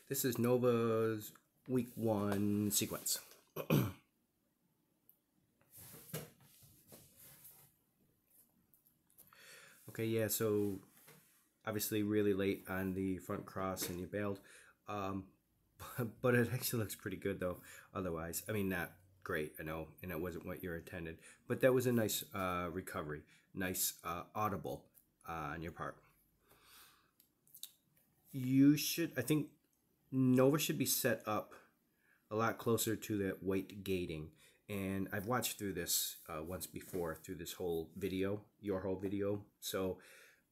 This is Nova's week 1 sequence. Okay, yeah, so obviously really late on the front cross and you bailed. But it actually looks pretty good though, otherwise. I mean, not great, I know, and it wasn't what you intended. But that was a nice recovery, nice audible on your part. You should, I think, Nova should be set up a lot closer to that weight gating. And I've watched through this once before, through this whole video, your whole video. So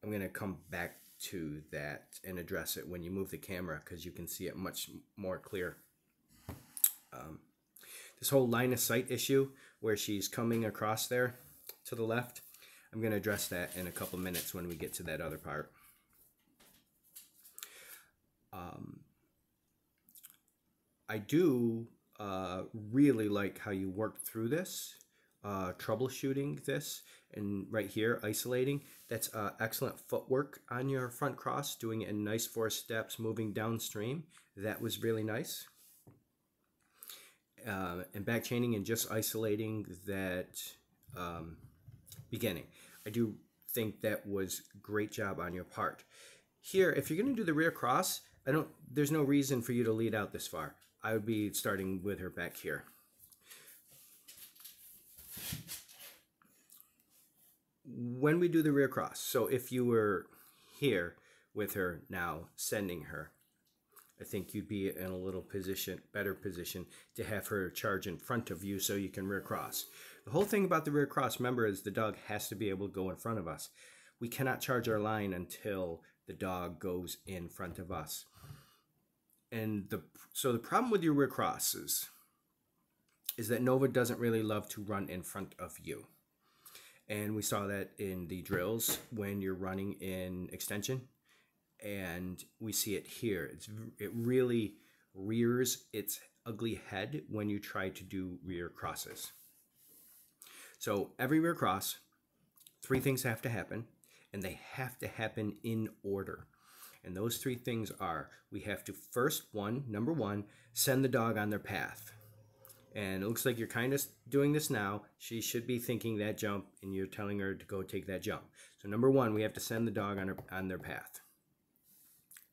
I'm going to come back to that and address it when you move the camera, because you can see it much more clear. This whole line of sight issue where she's coming across there to the left, I'm going to address that in a couple minutes when we get to that other part. I do really like how you worked through this, troubleshooting this, and right here, isolating. That's excellent footwork on your front cross, doing it in nice 4 steps, moving downstream. That was really nice. And back chaining and just isolating that beginning. I do think that was great job on your part. Here, if you're going to do the rear cross, there's no reason for you to lead out this far. I would be starting with her back here. When we do the rear cross, so if you were here with her now, sending her, I think you'd be in a little better position to have her charge in front of you so you can rear cross. The whole thing about the rear cross, remember, is the dog has to be able to go in front of us. We cannot charge our line until the dog goes in front of us. And so the problem with your rear crosses is that Nova doesn't really love to run in front of you. And we saw that in the drills when you're running in extension. And we see it here. It really rears its ugly head when you try to do rear crosses. So every rear cross, 3 things have to happen, and they have to happen in order. And those 3 things are, we have to first, number one, send the dog on their path. And it looks like you're kind of doing this now. She should be thinking that jump, and you're telling her to go take that jump. So number 1, we have to send the dog on their path.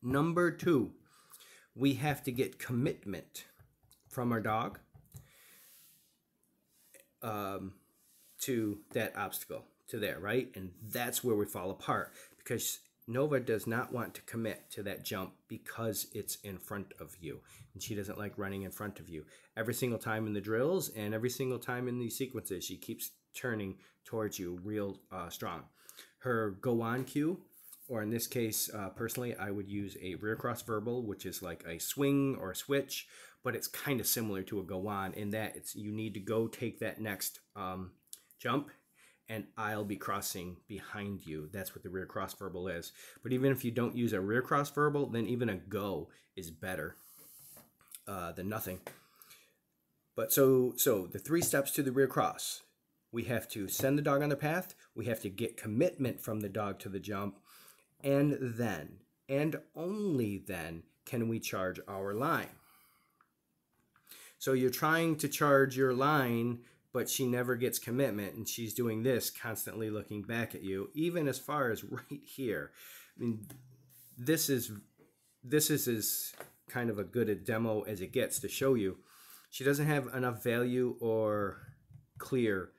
Number 2, we have to get commitment from our dog to that obstacle, to there, right? And that's where we fall apart, because Nova does not want to commit to that jump because it's in front of you. And she doesn't like running in front of you. Every single time in the drills and every single time in these sequences, she keeps turning towards you real strong. Her go on cue, or in this case, personally, I would use a rear cross verbal, which is like a swing or a switch, but it's kind of similar to a go on in that you need to go take that next jump, and I'll be crossing behind you. That's what the rear cross verbal is. But even if you don't use a rear cross verbal, then even a go is better than nothing. But so the 3 steps to the rear cross. We have to send the dog on the path. We have to get commitment from the dog to the jump. And then, and only then, can we charge our line. So you're trying to charge your line, but she never gets commitment, and she's doing this, constantly looking back at you, even as far as right here. I mean, this is as kind of a good a demo as it gets to show you. She doesn't have enough value or clear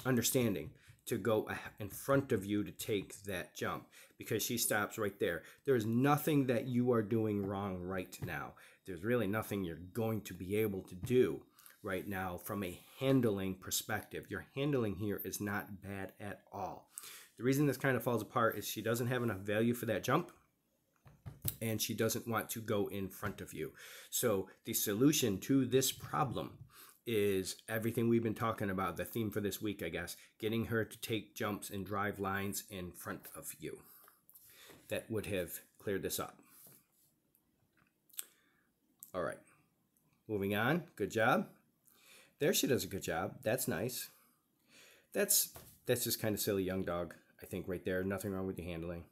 understanding to go in front of you to take that jump, because she stops right there. There is nothing that you are doing wrong right now. There's really nothing you're going to be able to do right now from a handling perspective. Your handling here is not bad at all. The reason this kind of falls apart is she doesn't have enough value for that jump, and she doesn't want to go in front of you. So the solution to this problem is everything we've been talking about, the theme for this week, I guess, getting her to take jumps and drive lines in front of you. That would have cleared this up. All right, moving on. Good job. There, she does a good job. That's nice. That's just kind of silly young dog, I think, right there. Nothing wrong with the handling.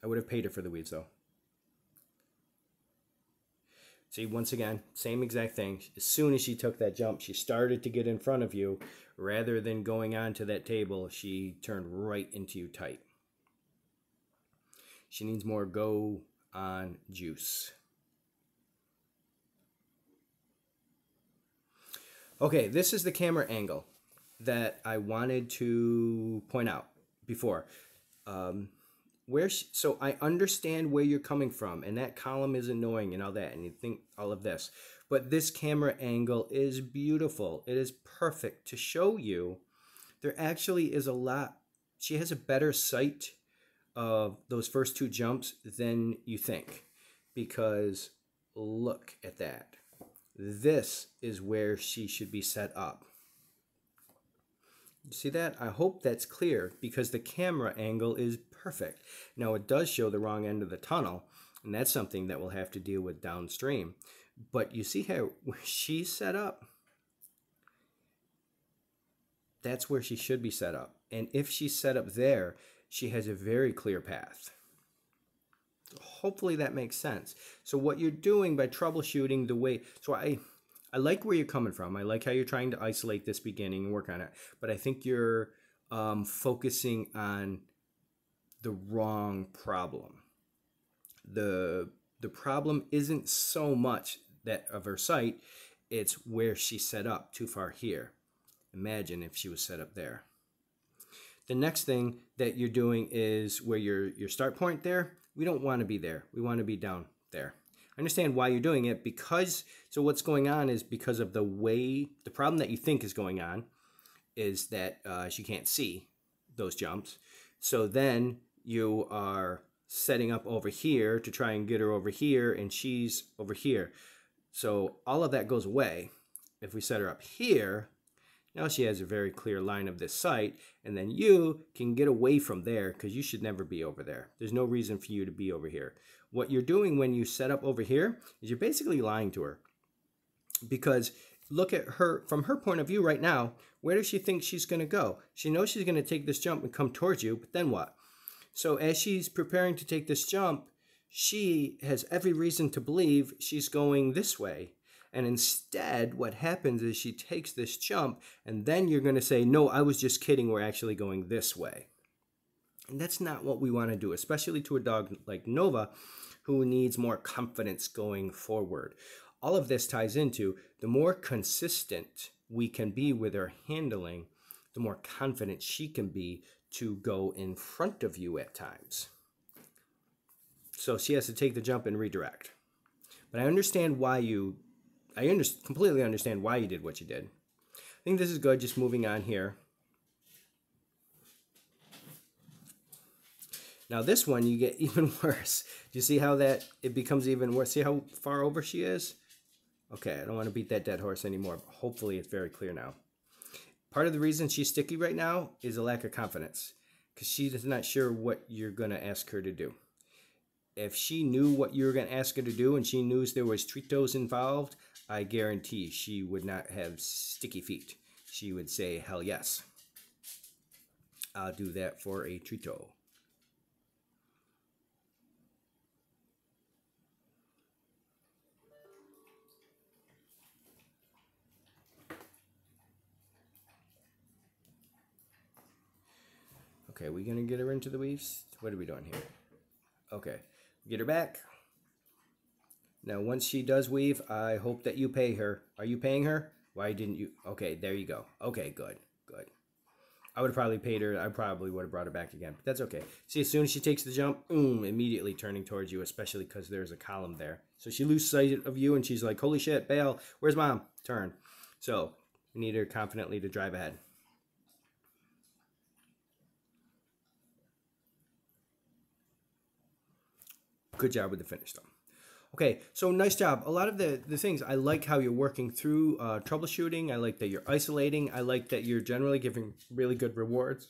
I would have paid her for the weaves though. See, once again, same exact thing. As soon as she took that jump, she started to get in front of you. Rather than going on to that table, she turned right into you tight. She needs more go on juice. Okay, this is the camera angle that I wanted to point out before. So I understand where you're coming from, and that column is annoying and all that, and you think all of this. But this camera angle is beautiful. It is perfect to show you there actually is a lot. She has a better sight of those first two jumps than you think, because look at that. This is where she should be set up. You see that? I hope that's clear, because the camera angle is perfect. Now it does show the wrong end of the tunnel, and that's something that we'll have to deal with downstream. But you see how she's set up? That's where she should be set up. And if she's set up there, she has a very clear path. Hopefully that makes sense. So what you're doing by troubleshooting the way, so I like where you're coming from. I like how you're trying to isolate this beginning and work on it. But I think you're focusing on the wrong problem. The problem isn't so much that of her sight, it's where she's set up too far here. Imagine if she was set up there. The next thing that you're doing is where your start point there. We don't want to be there. We want to be down there. I understand why you're doing it, because, so what's going on is because of the way, the problem that you think is going on is that she can't see those jumps. So then you are setting up over here to try and get her over here, and she's over here. So all of that goes away. If we set her up here, now she has a very clear line of this sight, and then you can get away from there, because you should never be over there. There's no reason for you to be over here. What you're doing when you set up over here is you're basically lying to her. Because look at her, from her point of view right now, where does she think she's going to go? She knows she's going to take this jump and come towards you, but then what? So as she's preparing to take this jump, she has every reason to believe she's going this way. And instead, what happens is she takes this jump, and then you're going to say, no, I was just kidding, we're actually going this way. And that's not what we want to do, especially to a dog like Nova, who needs more confidence going forward. All of this ties into the more consistent we can be with her handling, the more confident she can be to go in front of you at times. So she has to take the jump and redirect. But I understand why you... completely understand why you did what you did. I think this is good, just moving on here. Now this one, you get even worse. Do you see how that, it becomes even worse? See how far over she is? Okay, I don't want to beat that dead horse anymore. But hopefully it's very clear now. Part of the reason she's sticky right now is a lack of confidence, because she is not sure what you're going to ask her to do. If she knew what you were going to ask her to do, and she knew there was tritos involved, I guarantee she would not have sticky feet. She would say, hell yes. I'll do that for a trito. Okay, we going to get her into the weaves? What are we doing here? Okay, get her back. Now, once she does weave, I hope that you pay her. Are you paying her? Why didn't you? Okay, there you go. Okay, good, good. I would have probably paid her. I probably would have brought her back again, but that's okay. See, as soon as she takes the jump, boom, immediately turning towards you, especially because there's a column there. So she loses sight of you, and she's like, holy shit, bail. Where's mom? Turn. So we need her confidently to drive ahead. Good job with the finish, though. Okay, so nice job. A lot of the things, I like how you're working through troubleshooting. I like that you're isolating. I like that you're generally giving really good rewards.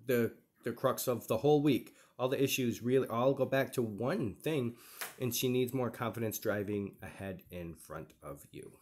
The crux of the whole week, all the issues really all go back to one thing, and she needs more confidence driving ahead in front of you.